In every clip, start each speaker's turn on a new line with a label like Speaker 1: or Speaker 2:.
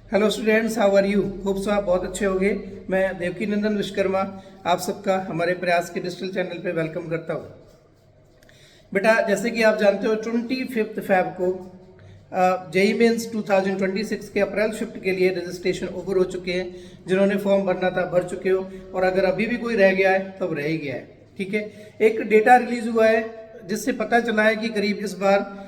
Speaker 1: Hello students, how are you? Hope so आप बहुत अच्छे होंगे। मैं देवकी नंदन विश्वकर्मा आप सबका हमारे प्रयास के डिजिटल चैनल पे वेलकम करता हूँ। बेटा, जैसे कि आप जानते हो 25 फेब को जेई मेंस 2026 के अप्रैल शिफ्ट के लिए रजिस्ट्रेशन ओवर हो चुके हैं। जिन्होंने फॉर्म भरना था भर चुके हो, और अगर अभी भी कोई रह गया है तो अब रह ही गया है। ठीक है, एक डेटा रिलीज हुआ है जिससे पता चला है कि करीब इस बार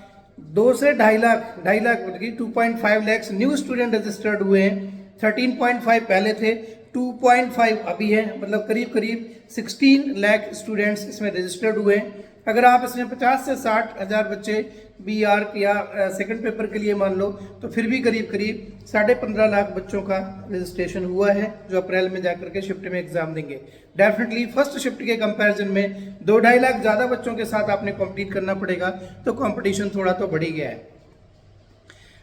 Speaker 1: 2 से ढाई लाख मतलब कि 2.5 लाख न्यू स्टूडेंट रजिस्टर्ड हुए हैं। 13.5 पहले थे, 2.5 अभी है, मतलब करीब करीब 16 लाख स्टूडेंट्स इसमें रजिस्टर्ड हुए हैं। अगर आप इसमें 50 से 60 हज़ार बच्चे बीआर या सेकंड पेपर के लिए मान लो, तो फिर भी करीब करीब 15.5 लाख बच्चों का रजिस्ट्रेशन हुआ है जो अप्रैल में जाकर के शिफ्ट में एग्जाम देंगे। डेफिनेटली फर्स्ट शिफ्ट के कंपैरिजन में 2-2.5 लाख ज़्यादा बच्चों के साथ आपने कॉम्पीट करना पड़ेगा, तो कॉम्पिटिशन थोड़ा तो बढ़ ही गया है।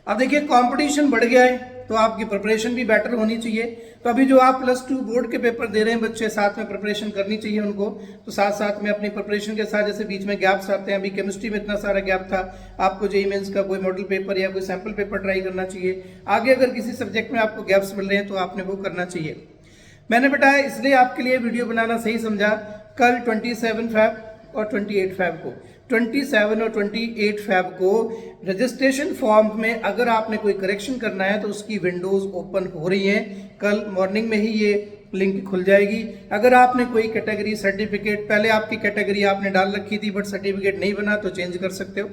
Speaker 1: अब देखिए, कंपटीशन बढ़ गया है तो आपकी प्रिपरेशन भी बेटर होनी चाहिए। तो अभी जो आप +2 बोर्ड के पेपर दे रहे हैं बच्चे, साथ में प्रिपरेशन करनी चाहिए उनको। तो साथ साथ में अपनी प्रिपरेशन के साथ, जैसे बीच में गैप्स आते हैं, अभी केमिस्ट्री में इतना सारा गैप था, आपको जेईई मेंस का कोई मॉडल पेपर या कोई सैंपल पेपर ट्राई करना चाहिए। आगे अगर किसी सब्जेक्ट में आपको गैप्स मिल रहे हैं तो आपने वो करना चाहिए। मैंने बताया इसलिए आपके लिए वीडियो बनाना सही समझा। कल 27 फेब और 28 फेब को 27 और 28 फेब को रजिस्ट्रेशन फॉर्म में अगर आपने कोई करेक्शन करना है तो उसकी विंडोज ओपन हो रही हैं। कल मॉर्निंग में ही ये लिंक खुल जाएगी। अगर आपने कोई कैटेगरी सर्टिफिकेट, पहले आपकी कैटेगरी आपने डाल रखी थी बट सर्टिफिकेट नहीं बना, तो चेंज कर सकते हो।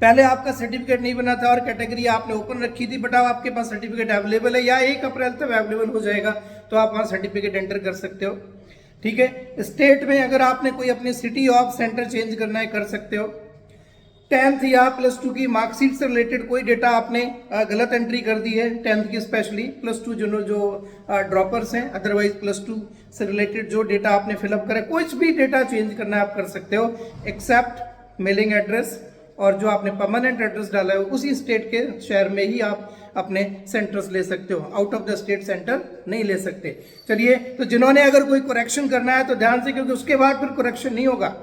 Speaker 1: पहले आपका सर्टिफिकेट नहीं बना था और कैटेगरी आपने ओपन रखी थी, बट अब आपके पास सर्टिफिकेट अवेलेबल है या 1 अप्रैल तक अवेलेबल हो जाएगा, तो आप वहां सर्टिफिकेट एंटर कर सकते हो। ठीक है, स्टेट में अगर आपने कोई अपनी सिटी ऑफ सेंटर चेंज करना है कर सकते हो। 10th या +2 की मार्कशीट से रिलेटेड कोई डेटा आपने गलत एंट्री कर दी है, 10th की स्पेशली, +2 जो ड्रॉपर्स हैं, अदरवाइज +2 से रिलेटेड जो डेटा आपने फिलअप करा, कुछ भी डेटा चेंज करना है आप कर सकते हो, एक्सेप्ट मेलिंग एड्रेस। और जो आपने परमानेंट एड्रेस डाला है उसी स्टेट के शहर में ही आप अपने सेंटर्स ले सकते हो, out of the state centre नहीं ले सकते। चलिए, तो जिन्होंने अगर कोई करेक्शन करना है तो ध्यान से, क्योंकि उसके बाद फिर करेक्शन नहीं होगा।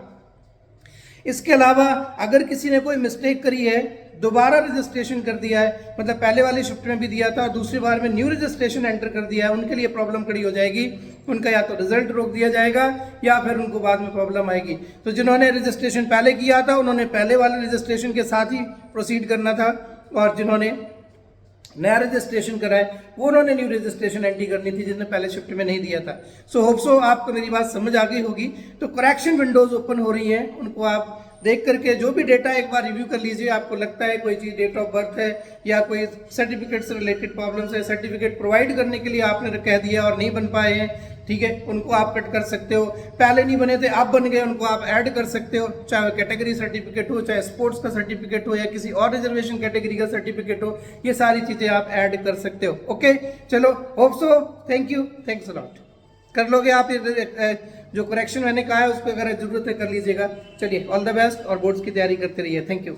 Speaker 1: इसके अलावा अगर किसी ने कोई मिस्टेक करी है, दोबारा रजिस्ट्रेशन कर दिया है, मतलब पहले वाली शिफ्ट में भी दिया था और दूसरी बार में न्यू रजिस्ट्रेशन एंटर कर दिया है, उनके लिए प्रॉब्लम खड़ी हो जाएगी। उनका या तो रिजल्ट रोक दिया जाएगा या फिर उनको बाद में प्रॉब्लम आएगी। तो जिन्होंने रजिस्ट्रेशन पहले किया था उन्होंने पहले वाले रजिस्ट्रेशन के साथ ही प्रोसीड करना था, और जिन्होंने नया रजिस्ट्रेशन करा है वो उन्होंने न्यू रजिस्ट्रेशन एंट्री करनी थी जिसने पहले शिफ्ट में नहीं दिया था। सो होप सो आपको मेरी बात समझ आ गई होगी। तो करेक्शन विंडोज ओपन हो रही हैं, उनको आप देख करके जो भी डेटा एक बार रिव्यू कर लीजिए। आपको लगता है कोई चीज़ डेट ऑफ बर्थ है या कोई सर्टिफिकेट से रिलेटेड प्रॉब्लम्स है, सर्टिफिकेट प्रोवाइड करने के लिए आपने कह दिया और नहीं बन पाए हैं, ठीक है, उनको आप कट कर सकते हो। पहले नहीं बने थे, आप बन गए, उनको आप ऐड कर सकते हो, चाहे कैटेगरी सर्टिफिकेट हो, चाहे स्पोर्ट्स का सर्टिफिकेट हो या किसी और रिजर्वेशन कैटेगरी का सर्टिफिकेट हो, ये सारी चीज़ें आप ऐड कर सकते हो। ओके, चलो, hope so, thank you, thanks a lot. कर लोगे आप ये जो करेक्शन मैंने कहा है, उसको अगर जरूरत है कर लीजिएगा। चलिए, ऑल द बेस्ट और बोर्ड्स की तैयारी करते रहिए। Thank you.